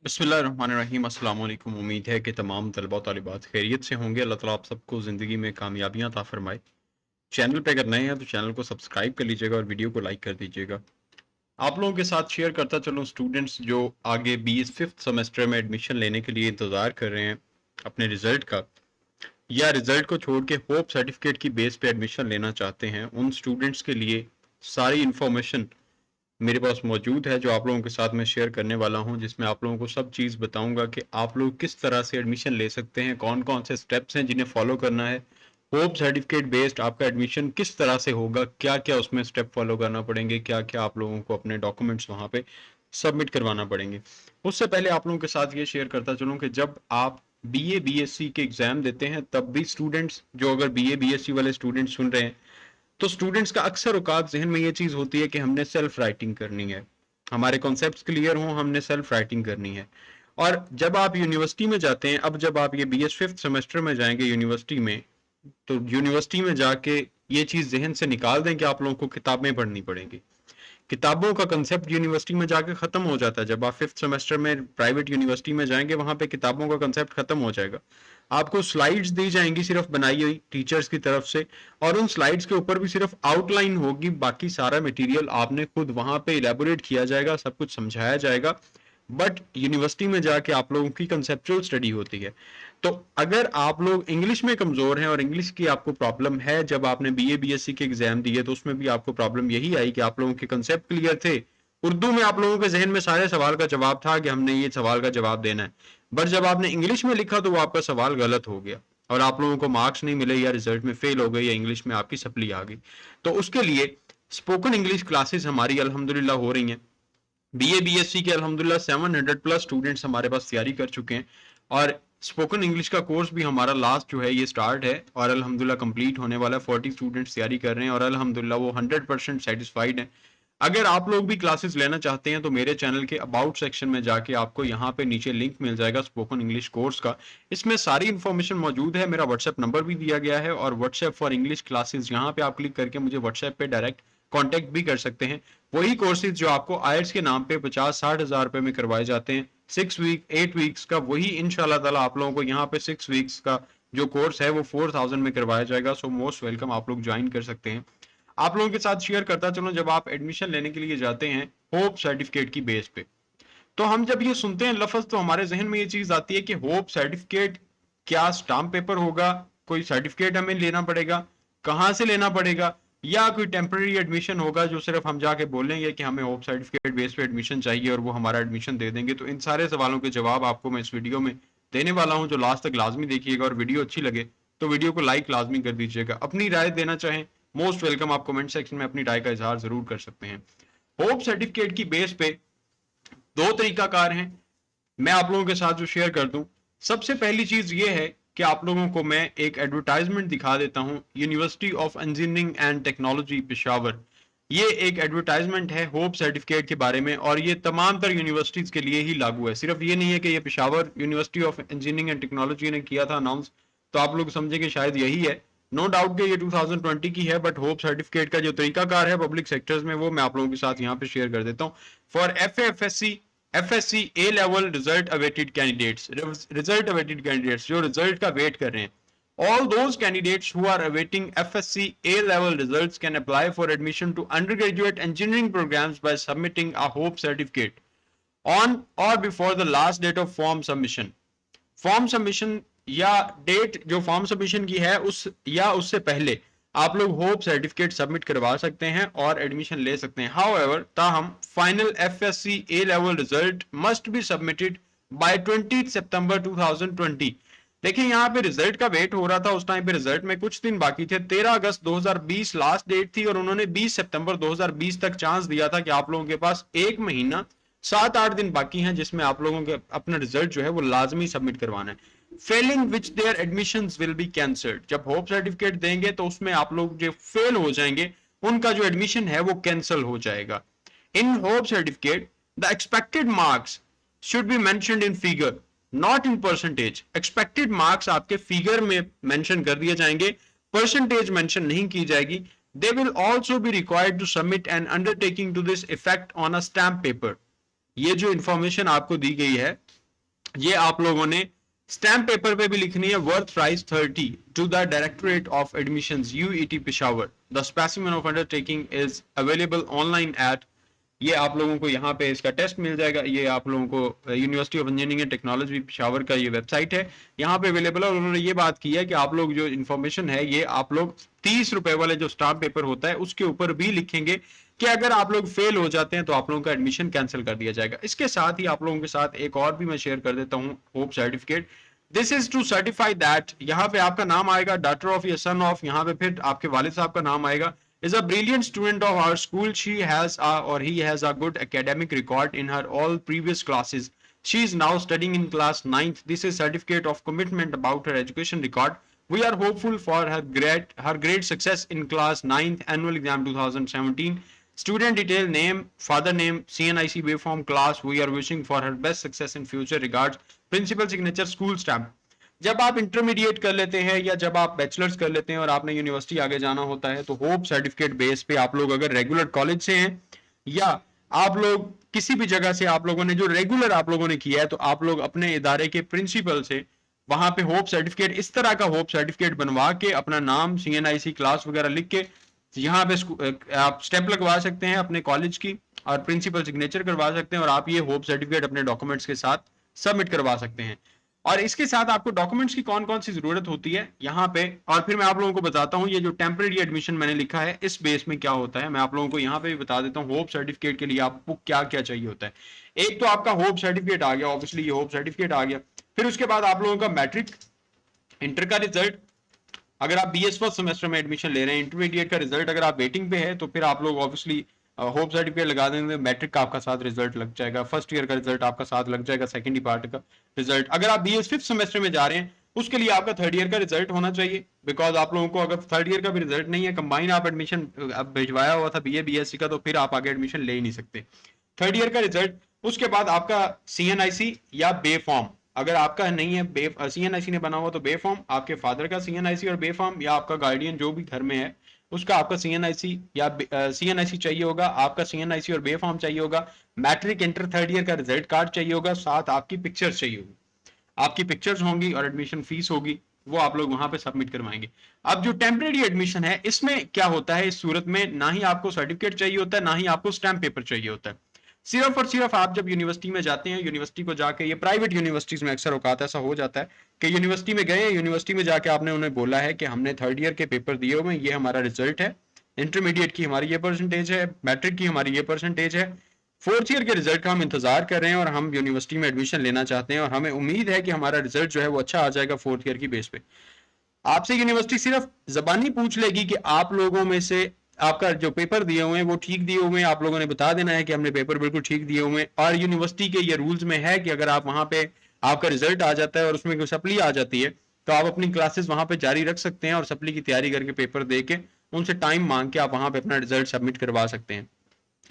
बिस्मिल्लाहिर्रहमानिर्रहीम। अस्सलाम वालेकुम। उम्मीद है कि तमाम तलबा और तालिबात खैरियत से होंगे। अल्लाह ताला आप सबको ज़िंदगी में कामयाबियाँ अता फरमाए। चैनल पे अगर नए हैं तो चैनल को सब्सक्राइब कर लीजिएगा और वीडियो को लाइक कर दीजिएगा। आप लोगों के साथ शेयर करता चलूँ स्टूडेंट्स जो आगे 20 फिफ्थ सेमेस्टर में एडमिशन लेने के लिए इंतज़ार कर रहे हैं अपने रिज़ल्ट का, या रिज़ल्ट को छोड़ के होप सर्टिफिकेट की बेस पे एडमिशन लेना चाहते हैं, उन स्टूडेंट्स के लिए सारी इन्फॉर्मेशन मेरे पास मौजूद है जो आप लोगों के साथ मैं शेयर करने वाला हूं, जिसमें आप लोगों को सब चीज़ बताऊंगा कि आप लोग किस तरह से एडमिशन ले सकते हैं, कौन कौन से स्टेप्स हैं जिन्हें फॉलो करना है। होप सर्टिफिकेट बेस्ड आपका एडमिशन किस तरह से होगा, क्या क्या उसमें स्टेप फॉलो करना पड़ेंगे, क्या क्या आप लोगों को अपने डॉक्यूमेंट्स वहां पे सबमिट करवाना पड़ेंगे। उससे पहले आप लोगों के साथ ये शेयर करता चलूँ कि जब आप बीए बीएससी के एग्जाम देते हैं तब भी स्टूडेंट्स जो, अगर बीए बीएससी वाले स्टूडेंट्स सुन रहे हैं, तो स्टूडेंट्स का अक्सर औकात जहन में ये चीज़ होती है कि हमने सेल्फ राइटिंग करनी है, हमारे कॉन्सेप्ट्स क्लियर हों, हमने सेल्फ राइटिंग करनी है। और जब आप यूनिवर्सिटी में जाते हैं, अब जब आप ये बीएस फिफ्थ सेमेस्टर में जाएंगे यूनिवर्सिटी में, तो यूनिवर्सिटी में जाके ये चीज़ जहन से निकाल दें कि आप लोगों को किताबें पढ़नी पड़ेंगी। किताबों का कंसेप्ट यूनिवर्सिटी में जाके खत्म हो जाता है। जब आप फिफ्थ सेमेस्टर में प्राइवेट यूनिवर्सिटी में जाएंगे वहां पे किताबों का कंसेप्ट खत्म हो जाएगा। आपको स्लाइड्स दी जाएंगी सिर्फ बनाई हुई टीचर्स की तरफ से, और उन स्लाइड्स के ऊपर भी सिर्फ आउटलाइन होगी, बाकी सारा मटेरियल आपने खुद वहां पे इलेबोरेट किया जाएगा, सब कुछ समझाया जाएगा। बट यूनिवर्सिटी में जाके आप लोगों की कंसेप्चुअल स्टडी होती है। तो अगर आप लोग इंग्लिश में कमजोर हैं और इंग्लिश की आपको प्रॉब्लम है, जब आपने बीए बीएससी के एग्जाम दिए तो उसमें भी आपको प्रॉब्लम यही आई कि आप लोगों के कंसेप्ट क्लियर थे, उर्दू में आप लोगों के जहन में सारे सवाल का जवाब था कि हमने ये सवाल का जवाब देना है, बट जब आपने इंग्लिश में लिखा तो वो आपका सवाल गलत हो गया और आप लोगों को मार्क्स नहीं मिले, या रिजल्ट में फेल हो गए, या इंग्लिश में आपकी सप्ली आ गई। तो उसके लिए स्पोकन इंग्लिश क्लासेस हमारी अल्हम्दुलिल्लाह हो रही हैं। बीए बीएससी के अल्हम्दुलिल्लाह 700 प्लस स्टूडेंट्स हमारे पास तैयारी कर चुके हैं, और स्पोकन इंग्लिश का कोर्स भी हमारा लास्ट जो है ये स्टार्ट है और अल्हम्दुलिल्लाह कंप्लीट होने वाला है। 40 स्टूडेंट्स तैयारी कर रहे हैं और अल्हम्दुलिल्लाह वो 100% सेटिस्फाइड हैं। अगर आप लोग भी क्लासेस लेना चाहते हैं तो मेरे चैनल के अबाउट सेक्शन में जाके आपको यहाँ पे नीचे लिंक मिल जाएगा स्पोकन इंग्लिश कोर्स का। इसमें सारी इन्फॉर्मेशन मौजूद है, मेरा व्हाट्सएप नंबर भी दिया गया है, और व्हाट्सएप फॉर इंग्लिश क्लासेस यहाँ पे आप क्लिक करके मुझे व्हाट्सएप पे डायरेक्ट कॉन्टेक्ट भी कर सकते हैं। वही कोर्सेज जो आपको आयल्स के नाम पे 50-60 हज़ार रुपए में करवाए जाते हैं 6 वीक 8 वीक्स का, वही इंशाल्लाह ताला आप लोगों को यहाँ पे 6 वीक्स का जो कोर्स है वो 4000 में करवाया जाएगा। सो मोस्ट वेलकम, आप लोग ज्वाइन कर सकते हैं। आप लोगों के साथ शेयर करता चलो, जब आप एडमिशन लेने के लिए जाते हैं होप सर्टिफिकेट की बेस पे, तो हम जब ये सुनते हैं लफ्ज तो हमारे जहन में ये चीज आती है कि होप सर्टिफिकेट क्या स्टाम्प पेपर होगा, कोई सर्टिफिकेट हमें लेना पड़ेगा, कहाँ से लेना पड़ेगा, या कोई टेम्पररी एडमिशन होगा जो सिर्फ हम जाके बोलेंगे कि हमें होप सर्टिफिकेट बेस पे एडमिशन चाहिए और वो हमारा एडमिशन दे देंगे। तो इन सारे सवालों के जवाब आपको मैं इस वीडियो में देने वाला हूं, जो लास्ट तक लाजमी देखिएगा, और वीडियो अच्छी लगे तो वीडियो को लाइक लाजमी कर दीजिएगा। अपनी राय देना चाहें मोस्ट वेलकम, आप कमेंट सेक्शन में अपनी राय का इजहार जरूर कर सकते हैं। होप सर्टिफिकेट की बेस पे दो तरीकाकार हैं, मैं आप लोगों के साथ जो शेयर कर दूं। सबसे पहली चीज ये है कि आप लोगों को मैं एक एडवर्टाइजमेंट दिखा देता हूं, university of engineering and technology Peshawar. ये एक एडवर्टाइजमेंट है होप सर्टिफिकेट के बारे में, और ये तमाम तर यूनिवर्सिटीज के लिए ही लागू है। सिर्फ ये नहीं है कि ये Peshawar university of engineering and technology ने किया था अनाउंस, तो आप लोग समझेंगे शायद यही है। नो डाउट कि ये 2020 की है, बट होप सर्टिफिकेट का जो तरीकाकार है पब्लिक सेक्टर्स में वो मैं आप लोगों के साथ यहाँ पे शेयर कर देता हूँ। For F S C A level result awaited candidates, result awaited candidates जो रिजल्ट का वेट कर रहे हैं, all those candidates who are awaiting FSC A-level results can apply for admission to undergraduate engineering programs by submitting a HOPE certificate on or before the last date of form submission. Form submission या date जो form submission की है उस या उससे पहले आप लोग होप सर्टिफिकेट सबमिट करवा सकते हैं और एडमिशन ले सकते हैं। हाउएवर, ताहम final FSc A level result must be submitted by 20 सितंबर 2020। देखिए यहाँ पे रिजल्ट का वेट हो रहा था, उस टाइम पे रिजल्ट में कुछ दिन बाकी थे। 13 अगस्त 2020 लास्ट डेट थी, और उन्होंने 20 सितंबर 2020 तक चांस दिया था कि आप लोगों के पास 1 महीना 7-8 दिन बाकी हैं जिसमें आप लोगों के अपना रिजल्ट जो है वो लाजमी सबमिट करवाना है। Failing which their admissions will be cancelled, जब होप सर्टिफिकेट देंगे तो उसमें आप लोग जो फेल हो जाएंगे उनका जो एडमिशन है वो कैंसिल हो जाएगा। In hope certificate the expected marks should be mentioned in figure not in percentage. Expected marks आपके फिगर में मेंशन कर दिए जाएंगे, परसेंटेज मेंशन नहीं की जाएगी। They will also be required to submit an undertaking to this effect on a stamp paper. ये जो इंफॉर्मेशन आपको दी गई है ये आप लोगों ने स्टैम्प पेपर पे भी लिखनी है, worth price 30 to the directorate of admissions UET Peshawar, the specimen of undertaking is available online at, ये आप लोगों को यहाँ पे इसका टेस्ट मिल जाएगा। ये आप लोगों को university of engineering and technology Peshawar का ये वेबसाइट है, यहाँ पे अवेलेबल है। और उन्होंने ये बात की है कि आप लोग जो इन्फॉर्मेशन है ये आप लोग 30 रुपए वाले जो स्टाम्प पेपर होता है उसके ऊपर भी लिखेंगे कि अगर आप लोग फेल हो जाते हैं तो आप लोगों का एडमिशन कैंसिल कर दिया जाएगा। इसके साथ ही आप लोगों के साथ एक और भी मैं शेयर कर देता हूँ, hope certificate. This is to certify that, यहाँ पे आपका नाम आएगा, डॉटर ऑफ या सन ऑफ, यहाँ पे फिर आपके वालिद साहब का नाम आएगा, is a brilliant student of our school. She has or he has a good academic record in her all previous classes. She is now studying in class 9th. This is certificate of commitment about her education record. We are hopeful for her great success in class 9th annual exam 2017. Student detail, name, father name, CNIC waveform class. We are wishing for her best success in future. Regards. Principal signature, school stamp. जब आप intermediate कर लेते हैं या जब आप bachelors कर लेते हैं और आपने यूनिवर्सिटी आगे जाना होता है तो होप सर्टिफिकेट बेस पे आप लोग अगर रेगुलर कॉलेज से हैं या आप लोग किसी भी जगह से आप लोगों ने जो रेगुलर आप लोगों ने किया है तो आप लोग अपने इदारे के प्रिंसिपल से वहां पे होप सर्टिफिकेट, इस तरह का होप सर्टिफिकेट बनवा के अपना नाम, CNIC क्लास वगैरह लिख के यहाँ पे आप स्टेप लगवा सकते हैं अपने कॉलेज की और प्रिंसिपल सिग्नेचर करवा सकते हैं और आप ये होप सर्टिफिकेट अपने डॉक्यूमेंट्स के साथ सबमिट करवा सकते हैं। और इसके साथ आपको डॉक्यूमेंट्स की कौन कौन सी जरूरत होती है यहाँ पे, और फिर मैं आप लोगों को बताता हूँ ये जो टेम्परेरी एडमिशन मैंने लिखा है इस बेस में क्या होता है। मैं आप लोगों को यहाँ पे भी बता देता हूँ होप सर्टिफिकेट के लिए आपको क्या क्या चाहिए होता है। एक तो आपका होप सर्टिफिकेट आ गया, ऑब्वियसली ये होप सर्टिफिकेट आ गया। फिर उसके बाद आप लोगों का मैट्रिक, इंटर का रिजल्ट, अगर आप BS फर्स्ट सेमेस्टर में एडमिशन ले रहे हैं, इंटरमीडिएट का रिजल्ट अगर आप वेटिंग पे है तो फिर आप लोग ऑब्वियसली होप सर्टिफिकेट लगा देंगे, मैट्रिक का आपका साथ रिजल्ट लग जाएगा, फर्स्ट ईयर का रिजल्ट आपका साथ लग जाएगा, सेकंड पार्ट का रिजल्ट। अगर आप BS फिफ्थ सेमेस्टर में जा रहे हैं उसके लिए आपका थर्ड ईयर का रिजल्ट होना चाहिए, बिकॉज आप लोगों को अगर थर्ड ईयर का भी रिजल्ट नहीं है, कंबाइन आप एडमिशन भिजवाया हुआ था BA BSc का, तो फिर आप आगे एडमिशन ले ही नहीं सकते। थर्ड ईयर का रिजल्ट, उसके बाद आपका CNIC या बे फॉर्म, अगर आपका नहीं है बे CNIC ने बना हुआ तो बे फॉर्म, आपके फादर का CNIC और बे फॉर्म या आपका गार्डियन जो भी घर में है उसका आपका CNIC या CNIC चाहिए होगा, आपका CNIC और बे फॉर्म चाहिए होगा, मैट्रिक इंटर थर्ड ईयर का रिजल्ट कार्ड चाहिए होगा, साथ आपकी पिक्चर्स चाहिए होगी, आपकी पिक्चर्स होंगी और एडमिशन फीस होगी, वो आप लोग वहां पे सबमिट करवाएंगे। अब जो टेम्परेरी एडमिशन है इसमें क्या होता है, इस सूरत में ना ही आपको सर्टिफिकेट चाहिए होता है ना ही आपको स्टैम्प पेपर चाहिए होता है। सिर्फ और सिर्फ आप जब यूनिवर्सिटी में जाते हैं, यूनिवर्सिटी को जाके, ये प्राइवेट यूनिवर्सिटीज में अक्सर औकात ऐसा हो जाता है कि यूनिवर्सिटी में गए, यूनिवर्सिटी में जाके आपने उन्हें बोला है कि हमने थर्ड ईयर के पेपर दिए हुए, ये हमारा रिजल्ट है, इंटरमीडिएट की हमारी ये परसेंटेज है, मैट्रिक की हमारी ये परसेंटेज है, फोर्थ ईयर के रिजल्ट का हम इंतजार कर रहे हैं और हम यूनिवर्सिटी में एडमिशन लेना चाहते हैं और हमें उम्मीद है कि हमारा रिजल्ट जो है वो अच्छा आ जाएगा फोर्थ ईयर की बेस पे। आपसे यूनिवर्सिटी सिर्फ जबानी पूछ लेगी कि आप लोगों में से आपका जो पेपर दिए हुए हैं वो ठीक दिए हुए हैं, आप लोगों ने बता देना है कि हमने पेपर बिल्कुल ठीक दिए हुए हैं। और यूनिवर्सिटी के ये रूल्स में है कि अगर आप वहां पे आपका रिजल्ट आ जाता है और उसमें कोई सप्ली आ जाती है तो आप अपनी क्लासेस वहां पे जारी रख सकते हैं और सप्ली की तैयारी करके पेपर दे के उनसे टाइम मांग के आप वहां पे अपना रिजल्ट सबमिट करवा सकते हैं।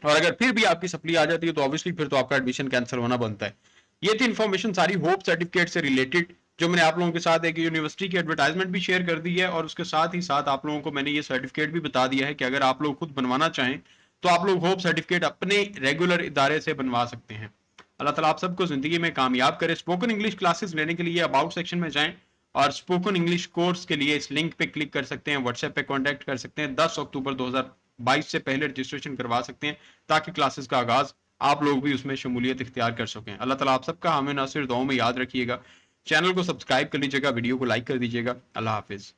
और अगर फिर भी आपकी सप्ली आ जाती है तो ऑब्वियसली फिर तो आपका एडमिशन कैंसिल होना बनता है। ये थी इन्फॉर्मेशन सारी होप सर्टिफिकेट से रिलेटेड जो मैंने आप लोगों के साथ एक यूनिवर्सिटी की एडवर्टाइजमेंट भी शेयर कर दी है और उसके साथ ही साथ आप लोगों को मैंने ये सर्टिफिकेट भी बता दिया है कि अगर आप लोग खुद बनवाना चाहें तो आप लोग होप सर्टिफिकेट अपने रेगुलर इदारे से बनवा सकते हैं। अल्लाह ताला आप सबको जिंदगी में कामयाब करे। स्पोकन इंग्लिश क्लासेस लेने के लिए अबाउट सेक्शन में जाएं और स्पोकन इंग्लिश कोर्स के लिए इस लिंक पे क्लिक कर सकते हैं, व्हाट्सएप पे कॉन्टैक्ट कर सकते हैं, 10 अक्टूबर 2022 से पहले रजिस्ट्रेशन करवा सकते हैं ताकि क्लासेस का आगाज आप लोग भी उसमें शमूलियत इख्तियार कर सकें। अल्लाह ताला आप सबका हमें नासिर दुआओं में याद रखिएगा। चैनल को सब्सक्राइब कर लीजिएगा, वीडियो को लाइक कर दीजिएगा। अल्लाह हाफिज।